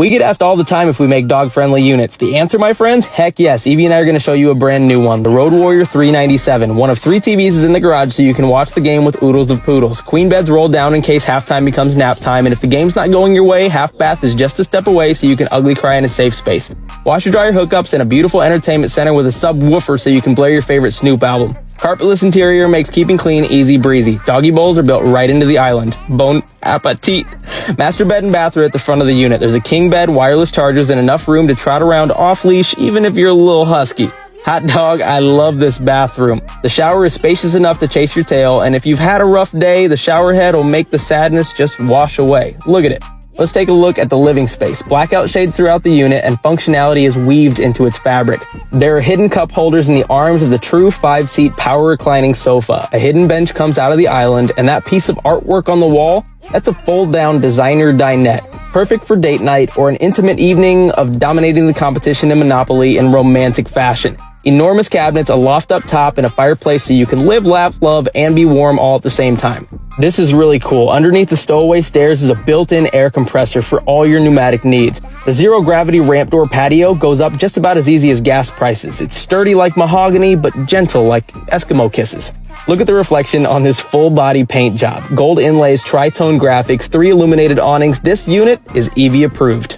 We get asked all the time if we make dog-friendly units. The answer, my friends? Heck yes. Evie and I are going to show you a brand new one, the Road Warrior 397. One of 3 TVs is in the garage so you can watch the game with oodles of poodles. Queen beds roll down in case halftime becomes nap time, and if the game's not going your way, half bath is just a step away so you can ugly cry in a safe space. Washer dryer hookups and a beautiful entertainment center with a subwoofer so you can blare your favorite Snoop album. Carpetless interior makes keeping clean easy breezy. Doggy bowls are built right into the island. Bon appetit. Master bed and bath are at the front of the unit. There's a king bed, wireless chargers, and enough room to trot around off-leash even if you're a little husky. Hot dog, I love this bathroom. The shower is spacious enough to chase your tail, and if you've had a rough day, the shower head will make the sadness just wash away. Look at it. Let's take a look at the living space. Blackout shades throughout the unit and functionality is weaved into its fabric. There are hidden cup holders in the arms of the true 5-seat power reclining sofa. A hidden bench comes out of the island, and that piece of artwork on the wall, that's a fold-down designer dinette. Perfect for date night or an intimate evening of dominating the competition in Monopoly in romantic fashion. Enormous cabinets, a loft up top, and a fireplace so you can live, laugh, love, and be warm all at the same time. This is really cool. Underneath the stowaway stairs is a built-in air compressor for all your pneumatic needs. The zero-gravity ramp door patio goes up just about as easy as gas prices. It's sturdy like mahogany, but gentle like Eskimo kisses. Look at the reflection on this full-body paint job. Gold inlays, tritone graphics, 3 illuminated awnings. This unit is Evie approved.